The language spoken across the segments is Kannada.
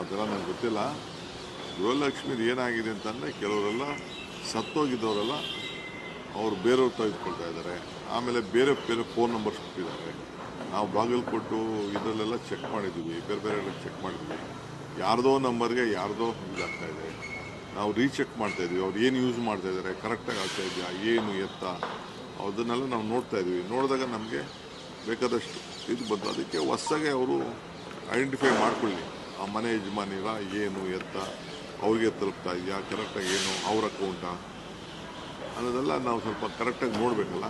ಅದೆಲ್ಲ ನನಗೆ ಗೊತ್ತಿಲ್ಲ. ಗೃಹಲಕ್ಷ್ಮಿದು ಏನಾಗಿದೆ ಅಂತಂದರೆ ಕೆಲವರೆಲ್ಲ ಸತ್ತೋಗಿದ್ದವರೆಲ್ಲ ಅವರು ಬೇರೆಯವ್ರು ತೆಗೆದುಕೊಳ್ತಾ ಇದ್ದಾರೆ. ಆಮೇಲೆ ಬೇರೆ ಬೇರೆ ಫೋನ್ ನಂಬರ್ಸ್ ಕೊಟ್ಟಿದ್ದಾರೆ. ನಾವು ಬಾಗಲಕೋಟು ಇದರಲ್ಲೆಲ್ಲ ಚೆಕ್ ಮಾಡಿದ್ವಿ, ಬೇರೆ ಬೇರೆ ಚೆಕ್ ಮಾಡಿದ್ವಿ. ಯಾರ್ದೋ ನಂಬರ್ಗೆ ಯಾರ್ದೋ ಇದಾಗ್ತಾ ಇದೆ. ನಾವು ರೀಚೆಕ್ ಮಾಡ್ತಾಯಿದ್ವಿ, ಅವ್ರು ಏನು ಯೂಸ್ ಮಾಡ್ತಾಯಿದ್ದಾರೆ, ಕರೆಕ್ಟಾಗಿ ಆಗ್ತಾ ಇದೆಯಾ, ಏನು ಎತ್ತ ಅದನ್ನೆಲ್ಲ ನಾವು ನೋಡ್ತಾ ಇದ್ವಿ. ನೋಡಿದಾಗ ನಮಗೆ ಬೇಕಾದಷ್ಟು ಇದು ಬಂತು. ಅದಕ್ಕೆ ಹೊಸದಾಗಿ ಅವರು ಐಡೆಂಟಿಫೈ ಮಾಡ್ಕೊಳ್ಳಿ, ಆ ಮನೆ ಯಜಮಾನಿರ ಏನು ಎತ್ತ, ಅವ್ರಿಗೆ ತಲುಪ್ತಾ ಇದೆಯಾ, ಕರೆಕ್ಟಾಗಿ ಏನು ಅವ್ರ ಅಕೌಂಟಾ ಅನ್ನೋದೆಲ್ಲ ನಾವು ಸ್ವಲ್ಪ ಕರೆಕ್ಟಾಗಿ ನೋಡಬೇಕಲ್ಲ.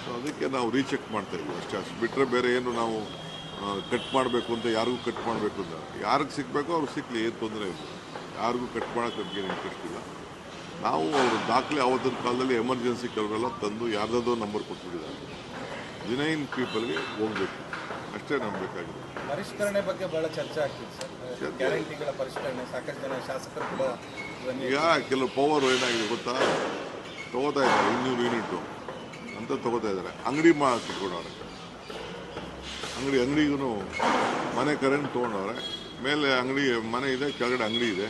ಸೊ ಅದಕ್ಕೆ ನಾವು ರೀಚೆಕ್ ಮಾಡ್ತಾಯಿದ್ವಿ ಅಷ್ಟೇ. ಅಷ್ಟು ಬಿಟ್ಟರೆ ಬೇರೆ ಏನು ನಾವು ಕಟ್ ಮಾಡಬೇಕು ಅಂತ ಯಾರಿಗೂ ಕಟ್ ಮಾಡಬೇಕು ಅಂತ ಯಾರಿಗೆ ಸಿಗಬೇಕೋ ಅವ್ರಿಗೆ ಸಿಕ್ಕಲಿ, ಏನು ತೊಂದರೆ ಇಲ್ಲ. ಯಾರಿಗೂ ಕಟ್ ಮಾಡೋಕ್ಕೆ ನಮಗೇನು ಇಂಟ್ರೆಸ್ಟ್ ಇಲ್ಲ. ನಾವು ಅವರು ದಾಖಲೆ ಆವತ್ತಿನ ಕಾಲದಲ್ಲಿ ಎಮರ್ಜೆನ್ಸಿ ಕೆಲವರೆಲ್ಲ ತಂದು ಯಾರ್ದಾದ್ರೂ ನಂಬರ್ ಕೊಟ್ಬಿಟ್ಟಿದ್ದಾರೆ. ಜೆನ್ಯೂನ್ ಪೀಪಲ್ಗೆ ಹೋಗಬೇಕು ಅಷ್ಟೇ ನಮ್ಗೆ ಬೇಕಾಗಿದೆ. ಪರಿಷ್ಕರಣೆ ಬಗ್ಗೆ ಬಹಳ ಚರ್ಚೆ ಆಗ್ತಿದೆ ಸರ್. ಗ್ಯಾರಂಟಿಗಳ ಪರಿಷ್ಕರಣೆ ಸಾಕಷ್ಟು ಜನ ಶಾಸಕರು ಕೂಡ ಈಗ ಕೆಲವು ಪವರ್ ಏನಾಗಿದೆ ಗೊತ್ತಾ, ತೊಗೋತಾ ಇದ್ದಾರೆ 200 ಯೂನಿಟು ಅಂತ ತೊಗೋತಾ ಇದ್ದಾರೆ. ಅಂಗಡಿ ಮಾಡಿಕೊಡೋರೆ, ಅಂಗಡಿಗೂ ಮನೆ ಕರೆಂಟ್ ತೊಗೊಂಡವ್ರೆ. ಮೇಲೆ ಅಂಗಡಿ ಮನೆ ಇದೆ, ಕೆಳಗಡೆ ಅಂಗಡಿ ಇದೆ.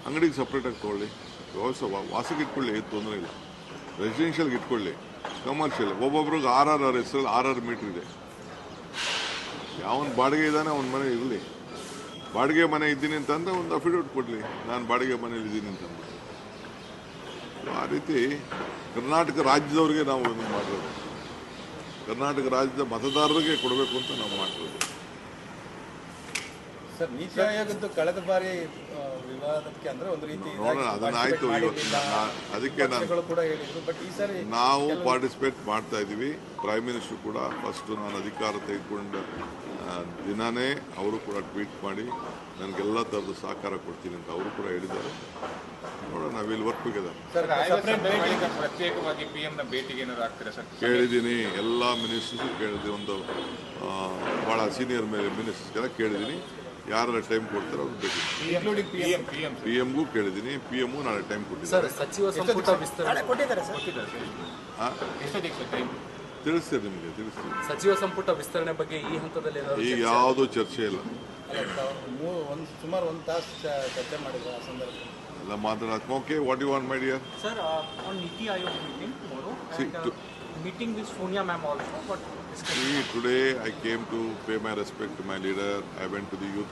ಅಂಗಡಿಗೆ ಸಪ್ರೇಟಾಗಿ ತೊಗೊಳ್ಳಿ, ವ್ಯವಸ್ಥೆ ವಾಸಕ್ಕೆ ಇಟ್ಕೊಳ್ಳಿ, ಏನು ತೊಂದರೆ ಇಲ್ಲ. ರೆಸಿಡೆನ್ಷಿಯಲ್ಗೆ ಇಟ್ಕೊಳ್ಳಿ, ಕಮರ್ಷಿಯಲ್ ಒಬ್ಬೊಬ್ರಿಗೆ RRR ಹೆಸರಲ್ಲಿ 6 ಮೀಟ್ರ್ ಇದೆ. ಯಾವನ್ ಬಾಡಿಗೆ ಇದ್ದಾನೆ ಅವನ ಮನೆ ಇರಲಿ. ಬಾಡಿಗೆ ಮನೆ ಇದ್ದೀನಿ ಅಂತಂದ್ರೆ ಒಂದು ಅಫಿಡವಿಟ್ ಕೊಡಲಿ, ನಾನು ಬಾಡಿಗೆ ಮನೇಲಿ ಇದ್ದೀನಿ ಅಂತಂದು. ಆ ರೀತಿ ಕರ್ನಾಟಕ ರಾಜ್ಯದವ್ರಿಗೆ ನಾವು ಇದನ್ನು ಮಾಡಿರೋದು, ಕರ್ನಾಟಕ ರಾಜ್ಯದ ಮತದಾರರಿಗೆ ಕೊಡಬೇಕು ಅಂತ ನಾವು ಮಾಡಿರೋದು. ಸರ್, ನೀತಿ ಆಯೋಗದ್ದು ಕಳೆದ ಬಾರಿ ವಿವಾದಕ್ಕೆ ಅಂದ್ರೆ ಒಂದು ರೀತಿ ನೋಡೋಣ, ಅದನ್ನಾಯ್ತು. ಅದಕ್ಕೆ ನಾವು ಪಾರ್ಟಿಸಿಪೇಟ್ ಮಾಡ್ತಾ ಇದ್ದೀವಿ. ಪ್ರೈಮ್ ಮಿನಿಸ್ಟರ್ ಕೂಡ ಫಸ್ಟ್ ನಾನು ಅಧಿಕಾರ ತೆಗೆದುಕೊಂಡ ದಿನಾನೇ ಅವರು ಕೂಡ ಟ್ವೀಟ್ ಮಾಡಿ ನನಗೆಲ್ಲ ಥರದ ಸಹಕಾರ ಕೊಡ್ತೀನಿ ಅಂತ ಅವರು ಕೂಡ ಹೇಳಿದ್ದಾರೆ. ನೋಡೋಣ, ನಾವಿಲ್ಲಿ ವರ್ಕ್ ಟುಗೆದರ್. ಪ್ರತ್ಯೇಕವಾಗಿ PM ಭೇಟಿಗೆ ಏನಾದ್ರು ಆಗ್ತೀರಾ ಸರ್? ಕೇಳಿದ್ದೀನಿ, ಎಲ್ಲ ಮಿನಿಸ್ಟರ್ಸು ಕೇಳಿದ್ದೀನಿ. ಒಂದು ಭಾಳ ಸೀನಿಯರ್ ಮಿನಿಸ್ಟರ್ಸ್ಗೆಲ್ಲ ಕೇಳಿದ್ದೀನಿ. ಯಾರ ಟೈಮ್ ಕೊಡ್ತಾರೆ ಅವ್ರು ಭೇಟಿ. PM ಕೇಳಿದ್ದೀನಿ, PM ನಾಳೆ ಟೈಮ್ ಕೊಟ್ಟಿದ್ದಾರೆ. ಸಚಿವ ಸಂಪುಟ ವಿಸ್ತರಣೆ ತಿಳಿಸ್ತೀರಿ, ನಿಮಗೆ ತಿಳಿಸ್ತೀವಿ. ಸಚಿವ ಸಂಪುಟ ವಿಸ್ತರಣೆ ಬಗ್ಗೆ ಈ ಹಂತದಲ್ಲಿ ಈಗ ಯಾವುದೂ ಚರ್ಚೆ ಇಲ್ಲ. ಸುಮಾರು 1 ತಾಸು ಚರ್ಚೆ ಮಾಡಿದ್ರು ಆ ಸಂದರ್ಭದಲ್ಲಿ ಎಲ್ಲ ಮಾತಾಡೋಕೆ. Okay, what you want my dear? Sir, on Niti Aayog meeting tomorrow, and meeting with Sonia ma'am also, but See, today I came to pay my respect to my leader. I went to the youth